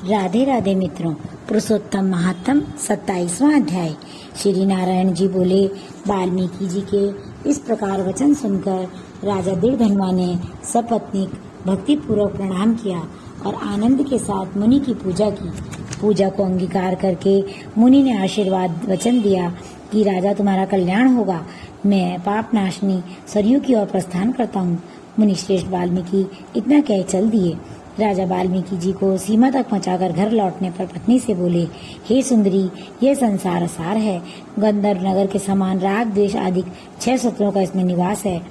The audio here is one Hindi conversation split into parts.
राधे राधे मित्रों, पुरुषोत्तम महात्म 27वां अध्याय। श्री नारायण जी बोले, वाल्मीकि जी के इस प्रकार वचन सुनकर राजा दीर्घधनुआ ने सपत्नीक भक्ति पूर्वक प्रणाम किया और आनंद के साथ मुनि की पूजा की। पूजा को अंगीकार करके मुनि ने आशीर्वाद वचन दिया कि राजा तुम्हारा कल्याण होगा। मैं पाप नाशनी सरयू की ओर प्रस्थान करता हूँ। मुनि श्रेष्ठ वाल्मीकि इतना कह चल दिए। राजा वाल्मीकि जी को सीमा तक पहुंचाकर घर लौटने पर पत्नी से बोले, हे सुंदरी, यह संसार असार है। गंधर्व नगर के समान राग द्वेष आदि 6 शत्रुओं का इसमें निवास है।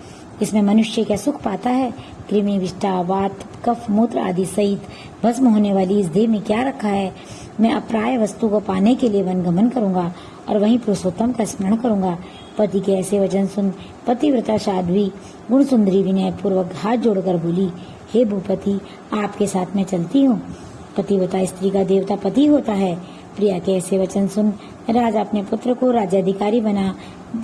इसमें मनुष्य क्या सुख पाता है? कृमि विष्ठा वात कफ मूत्र आदि सहित भस्म होने वाली इस देह में क्या रखा है? मैं अप्राय वस्तु को पाने के लिए वनगमन करूंगा और वहीं पुरुषोत्तम का स्मरण करूंगा। पति के ऐसे वचन सुन पतिव्रता साध्वी गुण सुंदरी विनय पूर्वक हाथ जोड़कर बोली, हे भूपति, आपके साथ मैं चलती हूँ। पतिव्रता स्त्री का देवता पति होता है। प्रिया के ऐसे वचन सुन राजा अपने पुत्र को राज्याधिकारी बना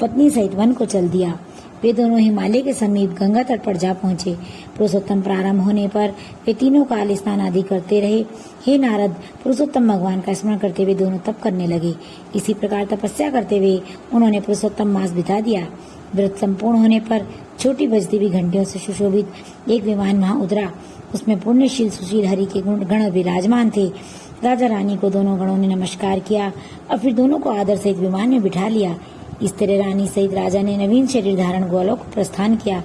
पत्नी सहित वन को चल दिया। वे दोनों हिमालय के समीप गंगा तट पर जा पहुँचे। पुरुषोत्तम प्रारंभ होने पर वे तीनों काल स्नान आदि करते रहे। हे नारद, पुरुषोत्तम भगवान का स्मरण करते हुए दोनों तप करने लगे। इसी प्रकार तपस्या करते हुए उन्होंने पुरुषोत्तम मास बिता दिया। व्रत संपूर्ण होने पर छोटी बजती हुई घंटियों से सुशोभित एक विमान वहां उतरा। उसमें पुण्यशील सुशील हरि के गण विराजमान थे। राजा रानी को दोनों गणों ने नमस्कार किया और फिर दोनों को आदर सहित विमान में बिठा लिया। इस तरह रानी सहित राजा ने नवीन शरीर धारण गोलोक को प्रस्थान किया,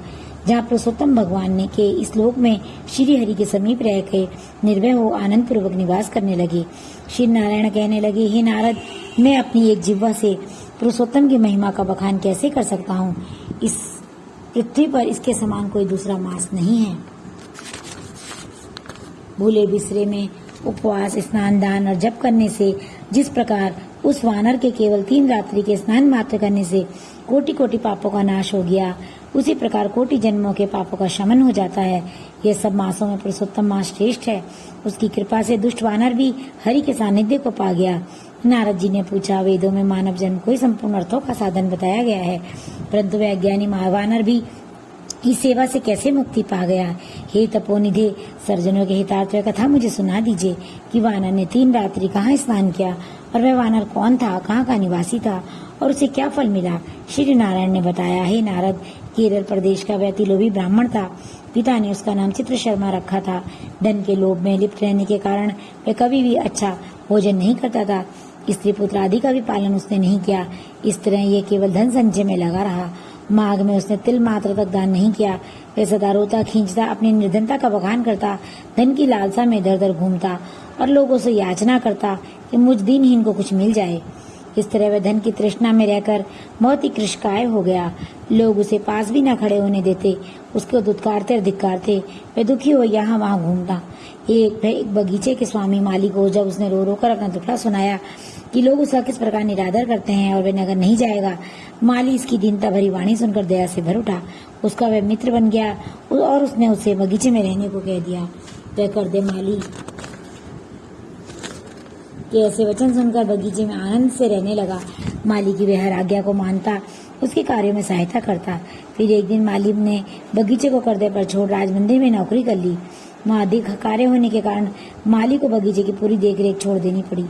जहाँ पुरुषोत्तम भगवान ने के इस लोक में श्री हरि के समीप रह के निर्भय हो आनंद पूर्वक निवास करने लगे। श्री नारायण कहने लगे, हे नारद, मैं अपनी एक जिह्वा से पुरुषोत्तम की महिमा का बखान कैसे कर सकता हूँ? इस पृथ्वी पर इसके समान कोई दूसरा मास नहीं है। भूले बिसरे में उपवास, स्नान, दान और जप करने से जिस प्रकार उस वानर के केवल 3 रात्रि के स्नान मात्र करने से कोटि कोटि पापों का नाश हो गया, उसी प्रकार कोटि जन्मों के पापों का शमन हो जाता है। यह सब मासों में पुरुषोत्तम मास श्रेष्ठ है। उसकी कृपा से दुष्ट वानर भी हरि के सानिध्य को पा गया। नारद जी ने पूछा, वेदों में मानव जन्म को ही संपूर्ण अर्थों का साधन बताया गया है, परंतु वह अज्ञानी वानर भी इस सेवा से कैसे मुक्ति पा गया? हे तपोनिधे, सर्जनों के हितार्थ कथा मुझे सुना दीजिए कि वानर ने 3 रात्रि कहाँ स्नान किया और वह वानर कौन था, कहाँ का निवासी था और उसे क्या फल मिला? श्री नारायण ने बताया, हे नारद, केरल प्रदेश का वह तिलोभी ब्राह्मण था। पिता ने उसका नाम चित्र शर्मा रखा था। धन के लोभ में लिप्त रहने के कारण वह कभी भी अच्छा भोजन नहीं करता था। स्त्री पुत्र आदि का भी पालन उसने नहीं किया। इस तरह ये केवल धन संचय में लगा रहा। माघ में उसने तिल मात्र तक दान नहीं किया। वह सदा रोता खींचता अपनी निर्धनता का बखान करता, धन की लालसा में इधर उधर घूमता और लोगों से याचना करता कि मुझ दीनहीन को कुछ मिल जाए। इस तरह वह धन की तृष्णा में रहकर बहुत ही कृशकाय हो गया। लोग उसे पास भी न खड़े होने देते, उसको दुत्कारते और धिक्कारते। वह दुखी हो यहाँ वहाँ घूमता। एक बगीचे के स्वामी माली को जब उसने रो रो कर अपना दुखड़ा सुनाया कि लोग उसका किस प्रकार निरादर करते हैं और वह नगर नहीं जाएगा, माली इसकी दीनता भरी वाणी सुनकर दया से भर उठा। उसका वह मित्र बन गया और उसने उसे बगीचे में रहने को कह दिया। वह कर दे माली के ऐसे वचन सुनकर बगीचे में आनंद से रहने लगा। माली की वह हर आज्ञा को मानता, उसके कार्यों में सहायता करता। फिर एक दिन माली ने बगीचे को करदे पर छोड़ राजमंदिर में नौकरी कर ली। वहाँ अधिक कार्य होने के कारण माली को बगीचे की पूरी देखरेख छोड़ देनी पड़ी।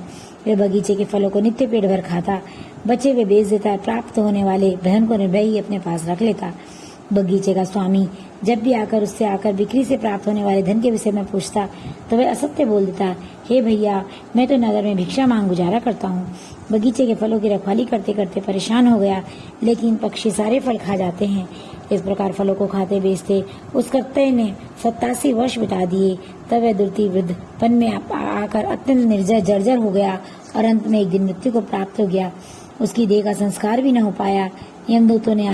वह बगीचे के फलों को नित्य पेट भर खाता, बचे वे बेच देता, प्राप्त होने वाले धन को निर्भय ही अपने पास रख लेता। बगीचे का स्वामी जब भी उससे आकर बिक्री से प्राप्त होने वाले धन के विषय में पूछता तो वह असत्य बोल देता। हे भैया, मैं तो नगर में भिक्षा मांग गुजारा करता हूँ। बगीचे के फलों की रखवाली करते करते परेशान हो गया, लेकिन पक्षी सारे फल खा जाते हैं। इस प्रकार फलों को खाते बेचते उस कर्ते ने 87 वर्ष बिता दिए। तब वह दुर्ति वृद्धपन में आकर अत्यंत निर्जर जर्जर हो गया और अंत में एक दिन मृत्यु को प्राप्त हो गया। उसकी देह का संस्कार भी न हो पाया। यमदूतों ने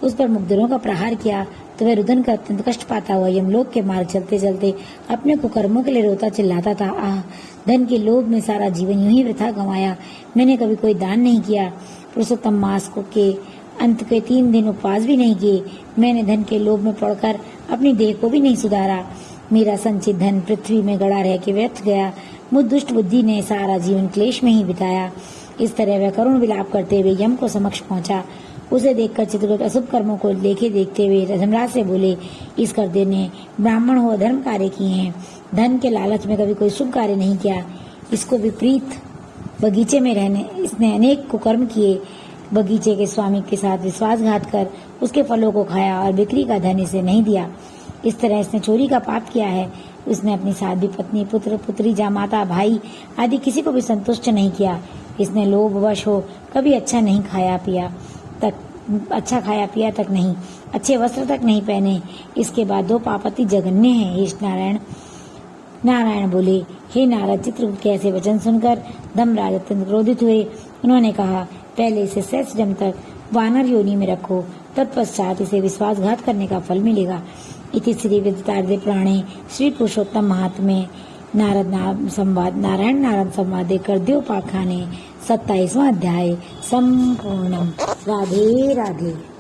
उस पर मुकदरों का प्रहार किया तो वह रुदन का अत्यंत कष्ट पाता हुआ यमलोक के मार्ग चलते चलते अपने कुकर्मों के लिए रोता चिल्लाता था, आह, धन के लोभ में सारा जीवन यूं ही वृथा गंवाया। मैंने कभी कोई दान नहीं किया। पुरुषोत्तम मास को के अंत के 3 दिन उपवास भी नहीं किए। मैंने धन के लोभ में पड़कर अपनी देह को भी नहीं सुधारा। मेरा संचित धन पृथ्वी में गड़ा रह के व्यर्थ गया। मुझ दुष्ट बुद्धि ने सारा जीवन क्लेश में ही बिताया। इस तरह वह करुण विलाप करते हुए यम को समक्ष पहुंचा। उसे देखकर चित्रगुप्त अशुभ कर्मों को लेके देखते हुए धर्मराज से बोले, इस कर्दे ने ब्राह्मण हो धर्म कार्य किए हैं, धन के लालच में कभी कोई शुभ कार्य नहीं किया। इसको विपरीत बगीचे में रहने इसने अनेक कुकर्म किए। बगीचे के स्वामी के साथ विश्वासघात कर उसके फलों को खाया और बिक्री का धन इसे नहीं दिया। इस तरह इसने चोरी का पाप किया है। उसने अपनी साध्वी पत्नी, पुत्र, पुत्री, जामाता, भाई आदि किसी को भी संतुष्ट नहीं किया। इसने लोभवश हो कभी अच्छा खाया पिया तक नहीं, अच्छे वस्त्र तक नहीं पहने। इसके बाद 2 पाप अति जघन्य हैं। हे नारायण बोले, हे नारद, चित्रगुप्त के ऐसे वचन सुनकर धर्मराज अत्यंत क्रोधित हुए। उन्होंने कहा, पहले इसे शेष जन्म तक वानर योनि में रखो, तत्पश्चात इसे विश्वासघात करने का फल मिलेगा। इति श्री विद्यार्थे पुराणे श्री पुरुषोत्तम महात्म्ये नारायण नारद संवादे कर्दयोपाख्याने 27वां अध्याय संपूर्णम। राधे राधे।